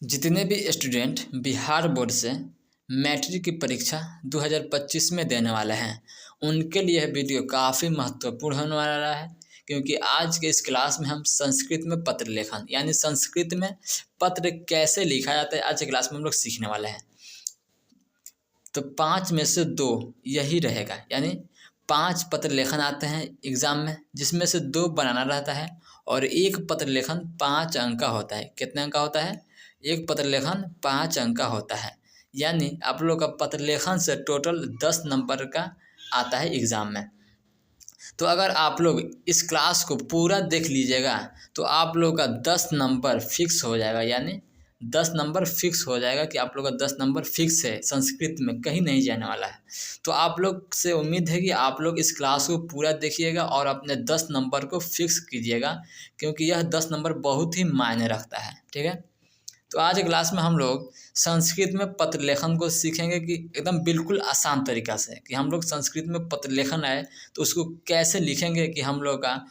जितने भी student Bihar board से मैट्रिक की परीक्षा 2025 में देने वाले हैं, उनके लिए यह वीडियो काफ़ी महत्वपूर्ण होने वाला है। क्योंकि आज के इस क्लास में हम संस्कृत में पत्र लेखन यानी संस्कृत में पत्र कैसे लिखा जाता है, आज के क्लास में हम लोग सीखने वाले हैं। तो 5 में से 2 यही रहेगा, यानी 5 पत्र लेखन आते हैं एग्ज़ाम में, जिसमें से 2 बनाना रहता है और एक पत्र लेखन 5 अंक का होता है। कितने अंक का होता है? एक पत्र लेखन 5 अंक का होता है। यानी आप लोग का पत्र लेखन से टोटल 10 नंबर का आता है एग्ज़ाम में। तो अगर आप लोग इस क्लास को पूरा देख लीजिएगा तो आप लोग का 10 नंबर फिक्स हो जाएगा, यानी 10 नंबर फिक्स हो जाएगा कि आप लोग का 10 नंबर फिक्स है, संस्कृत में कहीं नहीं जाने वाला है। तो आप लोग से उम्मीद है कि आप लोग इस क्लास को पूरा देखिएगा और अपने 10 नंबर को फिक्स कीजिएगा, क्योंकि यह 10 नंबर बहुत ही मायने रखता है। ठीक है, तो आज क्लास में हम लोग संस्कृत में पत्र लेखन को सीखेंगे कि एकदम बिल्कुल आसान तरीक़ा से, कि हम लोग संस्कृत में पत्र लेखन आए तो उसको कैसे लिखेंगे कि हम लोग का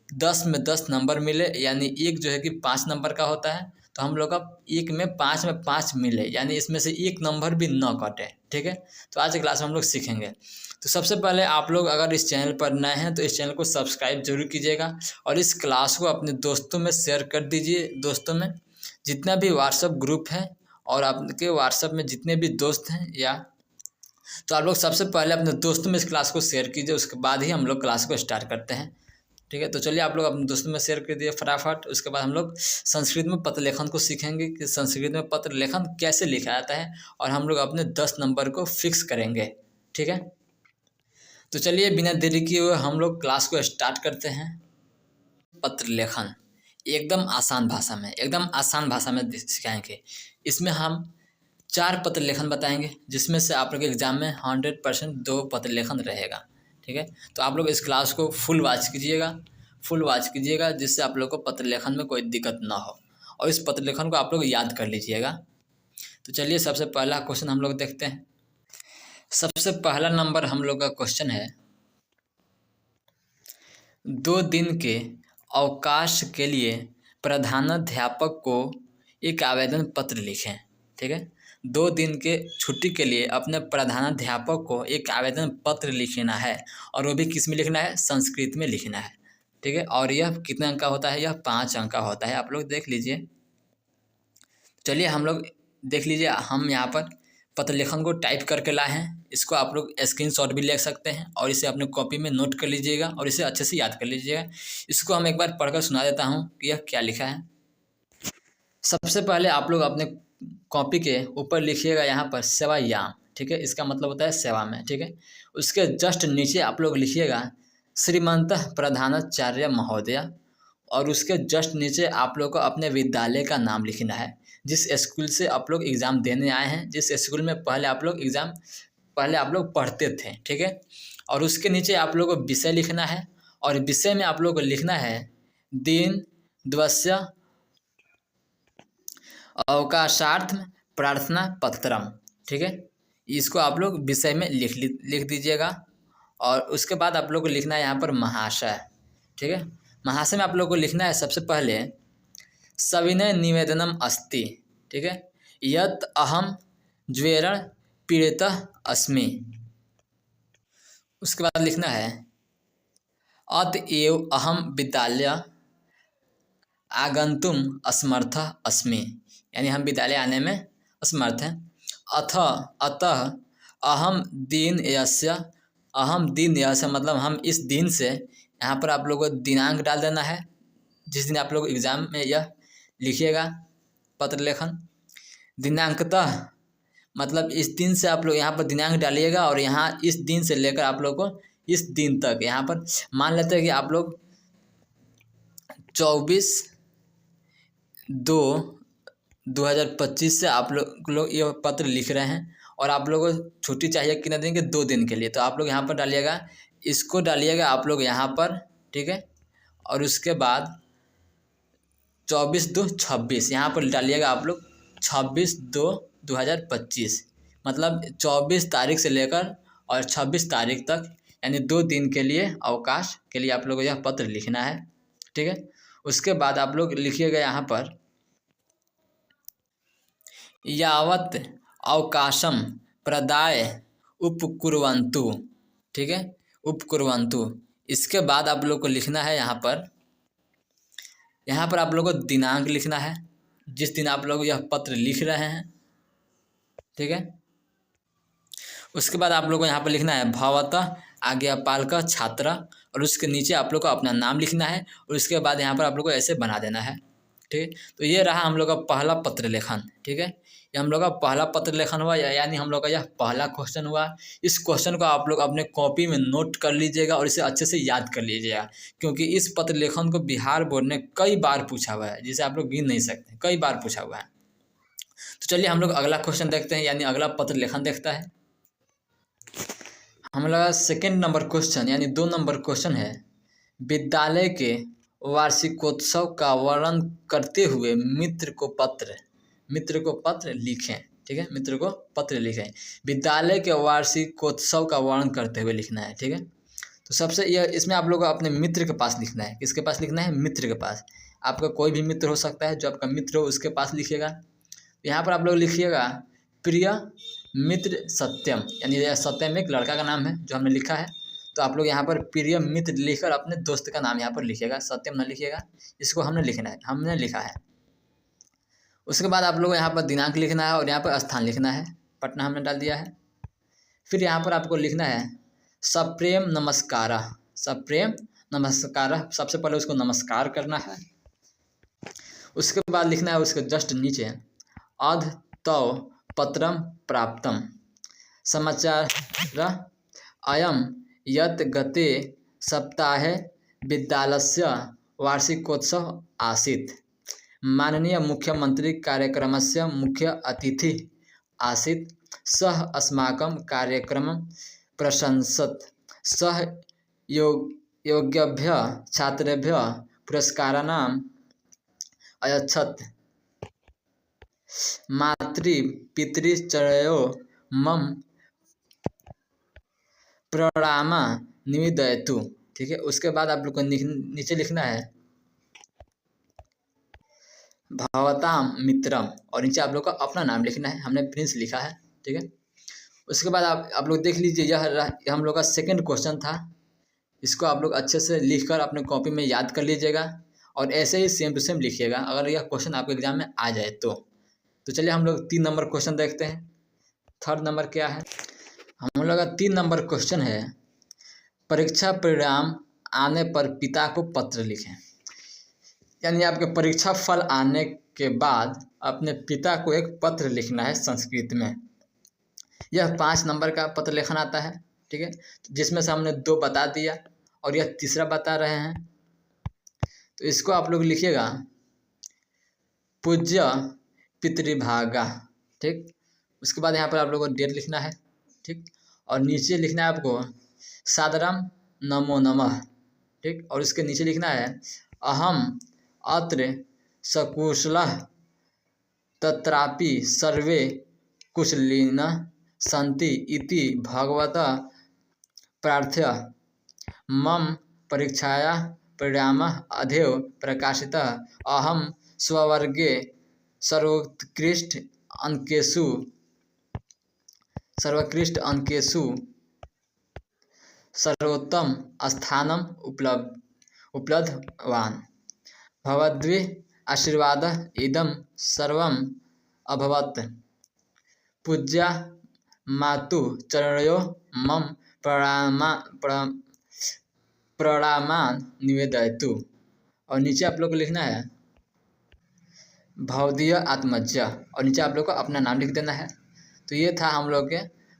10 में 10 नंबर मिले, यानी एक जो है कि 5 नंबर का होता है, तो हम लोग का एक में 5 मिले, यानी इसमें से एक नंबर भी न कटे। ठीक है, तो आज की क्लास में हम लोग सीखेंगे। तो सबसे पहले आप लोग अगर इस चैनल पर नए हैं तो इस चैनल को सब्सक्राइब जरूर कीजिएगा और इस क्लास को अपने दोस्तों में शेयर कर दीजिए। दोस्तों में जितना भी व्हाट्सएप ग्रुप है और आपके व्हाट्सएप में जितने भी दोस्त हैं, या तो आप लोग सबसे पहले अपने दोस्तों में इस क्लास को शेयर कीजिए, उसके बाद ही हम लोग क्लास को स्टार्ट करते हैं। ठीक है, तो चलिए आप लोग अपने दोस्तों में शेयर कर दिए फटाफट। उसके बाद हम लोग संस्कृत में पत्र लेखन को सीखेंगे कि संस्कृत में पत्र लेखन कैसे लिखा जाता है और हम लोग अपने 10 नंबर को फिक्स करेंगे। ठीक है, तो चलिए बिना देरी किए हुए हम लोग क्लास को स्टार्ट करते हैं। पत्र लेखन एकदम आसान भाषा में सिखाएंगे। इसमें हम 4 पत्र लेखन बताएंगे, जिसमें से आप लोग के एग्जाम में 100% 2 पत्र लेखन रहेगा। ठीक है, तो आप लोग इस क्लास को फुल वॉच कीजिएगा, जिससे आप लोग को पत्र लेखन में कोई दिक्कत ना हो और इस पत्र लेखन को आप लोग याद कर लीजिएगा। तो चलिए सबसे पहला क्वेश्चन हम लोग देखते हैं। सबसे पहला नंबर हम लोग का क्वेश्चन है, 2 दिन के अवकाश के लिए प्रधानाध्यापक को एक आवेदन पत्र लिखें। ठीक है, 2 दिन के छुट्टी के लिए अपने प्रधानाध्यापक को एक आवेदन पत्र लिखना है और वो भी किस में लिखना है? संस्कृत में लिखना है। ठीक है, और यह कितने अंक का होता है? यह 5 अंक का होता है। आप लोग देख लीजिए। चलिए हम लोग देख लीजिए, हम यहाँ पर पत्र लेखन को टाइप करके लाए हैं। इसको आप लोग स्क्रीनशॉट भी ले सकते हैं और इसे अपने कॉपी में नोट कर लीजिएगा और इसे अच्छे से याद कर लीजिएगा। इसको हम एक बार पढ़कर सुना देता हूँ कि यह क्या लिखा है। सबसे पहले आप लोग अपने कॉपी के ऊपर लिखिएगा यहाँ पर सेवायाम। ठीक है, इसका मतलब होता है सेवा में। ठीक है, उसके जस्ट नीचे आप लोग लिखिएगा श्रीमंतः प्रधानाचार्य महोदय, और उसके जस्ट नीचे आप लोग को अपने विद्यालय का नाम लिखना है, जिस स्कूल से आप लोग एग्ज़ाम देने आए हैं, जिस स्कूल में पहले आप लोग पढ़ते थे। ठीक है, और उसके नीचे आप लोग को विषय लिखना है और विषय में आप लोग को लिखना है दिन द्वस्य अवकाशार्थ प्रार्थना पत्रम। ठीक है, इसको आप लोग विषय में लिख दीजिएगा और उसके बाद आप लोग को लिखना है यहाँ पर महाशय। ठीक है, महाशय में आप लोग को लिखना है सबसे पहले सविनय निवेदनम अस्ति। ठीक है, यत् अहम ज्वेरण पीड़ितः अस्मि। उसके बाद लिखना है अतएव अहम विद्यालय आगंतुम असमर्थः अस्मि, यानी हम विद्यालय आने में असमर्थ हैं। अतः अहम दिन यस्य मतलब हम इस दिन से, यहाँ पर आप लोगों को दिनांक डाल देना है जिस दिन आप लोग एग्ज़ाम में यह लिखिएगा पत्र लेखन। दिनांकतः मतलब इस दिन से आप लोग यहाँ पर दिनांक डालिएगा और यहाँ इस दिन से लेकर आप लोग को इस दिन तक, यहाँ पर मान लेते हैं कि आप लोग 24/2/2025 से आप लोग ये पत्र लिख रहे हैं और आप लोगों को छुट्टी चाहिए कितने दिन के? 2 दिन के लिए। तो आप लोग यहाँ पर डालिएगा, इसको डालिएगा आप लोग यहाँ पर। ठीक है, और उसके बाद 24/2/26 यहाँ पर डालिएगा आप लोग 26/2/2025, मतलब 24 तारीख से लेकर और 26 तारीख तक, यानी 2 दिन के लिए अवकाश के लिए आप लोगों को यह पत्र लिखना है। ठीक है, उसके बाद आप लोग लिखिएगा यहाँ पर यावत अवकाशम प्रदाय उपकुर्वन्तु। ठीक है, उपकुर्वन्तु। इसके बाद आप लोग को लिखना है यहाँ पर आप लोग को दिनांक लिखना है, जिस दिन आप लोग यह पत्र लिख रहे हैं। ठीक है, उसके बाद आप लोग को यहाँ पर लिखना है भवतः आज्ञापालक छात्र, और उसके नीचे आप लोग को अपना नाम लिखना है, और उसके बाद यहाँ पर आप लोग को ऐसे बना देना है। ठीक है, तो ये रहा हम लोग का पहला पत्र लेखन। ठीक है, ये हम लोग का पहला पत्र लेखन हुआ, यानी हम लोग का यह पहला क्वेश्चन हुआ। इस क्वेश्चन को आप लोग अपने कॉपी में नोट कर लीजिएगा और इसे अच्छे से याद कर लीजिएगा, क्योंकि इस पत्र लेखन को बिहार बोर्ड ने कई बार पूछा हुआ है, जिसे आप लोग गिन नहीं सकते, कई बार पूछा हुआ है। तो चलिए हम लोग अगला क्वेश्चन देखते हैं, यानी अगला पत्र लेखन देखता है। हम लोग सेकेंड नंबर क्वेश्चन यानी 2 नंबर क्वेश्चन है, विद्यालय के वार्षिकोत्सव का वर्णन करते हुए मित्र को पत्र लिखें। ठीक है, मित्र को पत्र लिखें। विद्यालय के वार्षिकोत्सव का वर्णन करते हुए लिखना है। ठीक है, तो सबसे यह इसमें आप लोग को अपने मित्र के पास लिखना है। किसके पास लिखना है? मित्र के पास। आपका कोई भी मित्र हो सकता है, जो आपका मित्र हो उसके पास लिखिएगा। यहाँ पर आप लोग लिखिएगा प्रिय मित्र सत्यम, यानी यह सत्यम एक लड़का का नाम है जो हमने लिखा है। तो आप लोग यहाँ पर प्रिय मित्र लिखकर अपने दोस्त का नाम यहाँ पर लिखिएगा, सत्यम न लिखिएगा, इसको हमने लिखना है, हमने लिखा है। उसके बाद आप लोग यहाँ पर दिनांक लिखना है और यहाँ पर स्थान लिखना है, पटना हमने डाल दिया है। फिर यहाँ पर आपको लिखना है सप्रेम नमस्कार, सप्रेम नमस्कार, सबसे पहले उसको नमस्कार करना है। उसके बाद लिखना है उसके जस्ट नीचे अध तव पत्रम प्राप्तम समाचार अयम यत् गते सप्ताहे विद्यालयस्य वार्षिकोत्सव आसीत्। माननीय मुख्यमंत्री कार्यक्रमस्य मुख्य अतिथि आसीत्। सः अस्माकं कार्यक्रमं प्रशंसत्। सः योग्येभ्यः छात्रेभ्यः पुरस्कारान् अयच्छत्। मातृपितृचरणयोः मम प्रणामा निवेदयतु। ठीक है, उसके बाद आप लोग को नीचे लिखना है भवताम मित्रम, और नीचे आप लोग का अपना नाम लिखना है, हमने प्रिंस लिखा है। ठीक है, उसके बाद आप लोग देख लीजिए, यह हम लोग का सेकंड क्वेश्चन था। इसको आप लोग अच्छे से लिखकर अपने कॉपी में याद कर लीजिएगा, और ऐसे ही सेम टू सेम लिखिएगा अगर यह क्वेश्चन आपके एग्जाम में आ जाए तो चलिए हम लोग 3 नंबर क्वेश्चन देखते हैं। थर्ड नंबर क्या है? हम लोग का 3 नंबर क्वेश्चन है, परीक्षा परिणाम आने पर पिता को पत्र लिखें। यानी आपके परीक्षा फल आने के बाद अपने पिता को एक पत्र लिखना है संस्कृत में। यह 5 नंबर का पत्र लेखन आता है। ठीक है, जिसमें से हमने 2 बता दिया और यह तीसरा बता रहे हैं। तो इसको आप लोग लिखिएगा पूज्य पितृभागा। ठीक, उसके बाद यहाँ पर आप लोगों को डेट लिखना है। ठीक, और नीचे लिखना है आपको सादरम नमो नमः। ठीक, और इसके नीचे लिखना है अहम अत्र सकुशलः तत्रापि सर्वे कुशलिनः सन्ति इति भगवतः प्रार्थया मम परीक्षायाः परिणामः अद्य प्रकाशितः। अहम स्ववर्गे सर्वोत्कृष्ट अंकेषु सर्वोत्तम स्थानम उपलब्धवान्। भवद्भिः आशीर्वादः इदं सर्वम् अभवत्। पूज्या मातुः चरणयोः मम प्रणामान् निवेदयतु। और नीचे आप लोग को लिखना है भवदीय आत्मज, और नीचे आप लोग को अपना नाम लिख देना है। तो ये था हम लोग के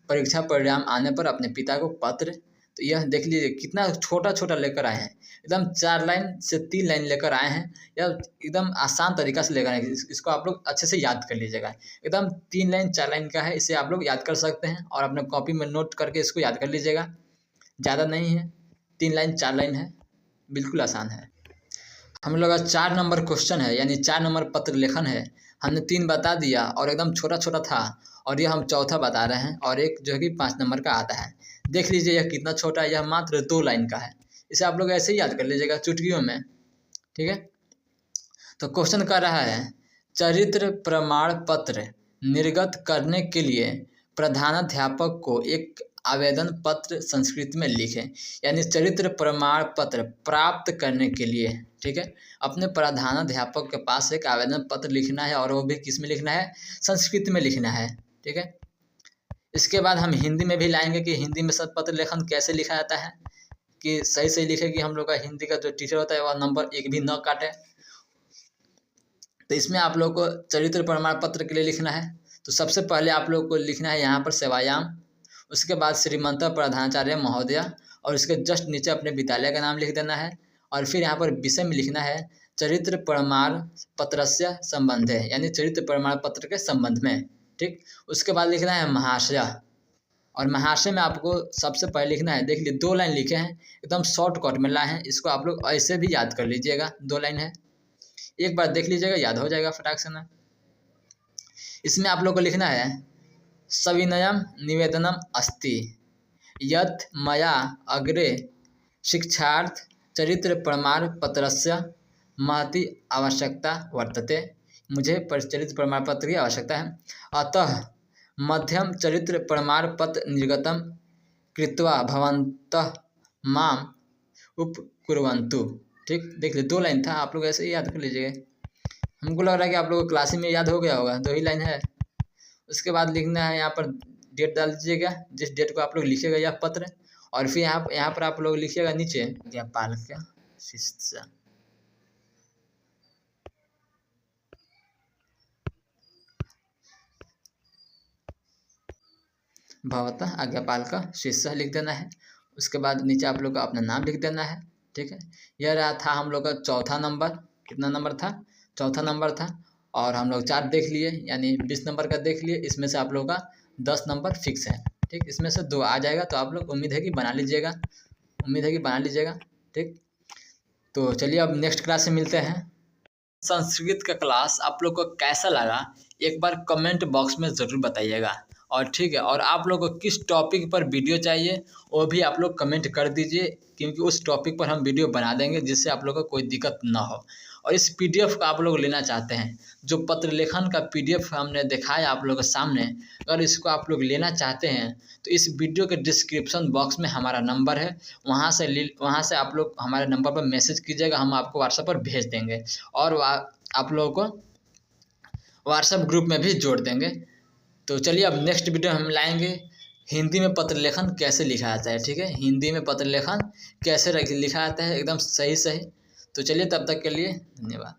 परीक्षा परिणाम आने पर अपने पिता को पत्र। तो यह देख लीजिए कितना छोटा छोटा लेकर आए हैं, एकदम 4 लाइन से 3 लाइन लेकर आए हैं। यह एकदम आसान तरीका से लेकर आए हैं। इसको आप लोग अच्छे से याद कर लीजिएगा। एकदम 3 लाइन 4 लाइन का है, इसे आप लोग याद कर सकते हैं और अपने कॉपी में नोट करके इसको याद कर लीजिएगा। ज़्यादा नहीं है, 3 लाइन 4 लाइन है, बिल्कुल आसान है। हम लोग का 4 नंबर क्वेश्चन है, यानी 4 नंबर पत्र लेखन है। हमने 3 बता दिया और एकदम छोटा छोटा था, और यह हम चौथा बता रहे हैं, और एक जो है कि 5 नंबर का आता है। देख लीजिए यह कितना छोटा है, यह मात्र 2 लाइन का है। इसे आप लोग ऐसे ही याद कर लीजिएगा चुटकियों में। ठीक है, तो क्वेश्चन कर रहा है चरित्र प्रमाण पत्र निर्गत करने के लिए प्रधानाध्यापक को एक आवेदन पत्र संस्कृत में लिखें। यानी चरित्र प्रमाण पत्र प्राप्त करने के लिए, ठीक है, अपने प्रधानाध्यापक के पास एक आवेदन पत्र लिखना है, और वो भी किस में लिखना है, संस्कृत में लिखना है, ठीक है। इसके बाद हम हिंदी में भी लाएंगे कि हिंदी में सब पत्र लेखन कैसे लिखा जाता है, कि सही सही लिखे कि हम लोग का हिंदी का जो टीचर होता है वह नंबर एक भी न काटे। तो इसमें आप लोग को चरित्र प्रमाण पत्र के लिए लिखना है। तो सबसे पहले आप लोग को लिखना है यहाँ पर सेवायाम, उसके बाद श्रीमंत प्रधानाचार्य महोदय, और उसके जस्ट नीचे अपने विद्यालय का नाम लिख देना है, और फिर यहाँ पर विषय में लिखना है चरित्र प्रमाण पत्रस्य संबंधे, यानी चरित्र प्रमाण पत्र के संबंध में, ठीक। उसके बाद लिखना है महाशय, और महाशय में आपको सबसे पहले लिखना है, देख लीजिए 2 लाइन लिखे हैं, एकदम शॉर्टकट में लाए हैं, इसको आप लोग ऐसे भी याद कर लीजिएगा, 2 लाइन है, एक बार देख लीजिएगा, याद हो जाएगा फटाक से ना। इसमें आप लोग को लिखना है सविनयम निवेदनम अस्ति यत् मया अग्रे शिक्षार्थ चरित्र प्रमाण पत्रस्य महती आवश्यकता वर्तते। मुझे चरित्र प्रमाण पत्र की आवश्यकता है, अतः मध्यम चरित्र प्रमाण पत्र निर्गतम कृत्वा भवन्तः माम उपकुर्वन्तु, ठीक। देख लीजिए 2 लाइन था, आप लोग ऐसे ही याद कर लीजिएगा। हमको लग रहा है कि आप लोगों को क्लास में याद हो गया होगा, 2 ही लाइन है। उसके बाद लिखना है यहाँ पर डेट डाल दीजिएगा, जिस डेट को आप लोग लिखिएगा यह पत्र, और फिर यहाँ पर आप लोग लिखिएगा नीचे ज्ञापालक शिष्य, भवतः आज्ञापालक शिष्य लिख देना है। उसके बाद नीचे आप लोग का अपना नाम लिख देना है, ठीक है। यह रहा था हम लोग का चौथा नंबर। कितना नंबर था? चौथा नंबर था, और हम लोग 4 देख लिए, यानी 20 नंबर का देख लिए। इसमें से आप लोगों का 10 नंबर फिक्स है, ठीक। इसमें से 2 आ जाएगा, तो आप लोग उम्मीद है कि बना लीजिएगा, ठीक। तो चलिए अब नेक्स्ट क्लास से मिलते हैं। संस्कृत का क्लास आप लोग को कैसा लगा एक बार कमेंट बॉक्स में ज़रूर बताइएगा, और ठीक है, और आप लोग को किस टॉपिक पर वीडियो चाहिए वो भी आप लोग कमेंट कर दीजिए, क्योंकि उस टॉपिक पर हम वीडियो बना देंगे, जिससे आप लोग को कोई दिक्कत ना हो। और इस पीडीएफ का आप लोग लेना चाहते हैं, जो पत्र लेखन का पीडीएफ हमने दिखाया आप लोगों के सामने, अगर इसको आप लोग लेना चाहते हैं तो इस वीडियो के डिस्क्रिप्शन बॉक्स में हमारा नंबर है, वहाँ से आप लोग हमारे नंबर पर मैसेज कीजिएगा, हम आपको व्हाट्सएप पर भेज देंगे, और आप लोगों को व्हाट्सएप ग्रुप में भी जोड़ देंगे। तो चलिए अब नेक्स्ट वीडियो हम लाएंगे हिंदी में पत्र लेखन कैसे लिखा जाता है, ठीक है। हिंदी में पत्र लेखन कैसे लिखा जाता है एकदम सही। तो चलिए तब तक के लिए धन्यवाद।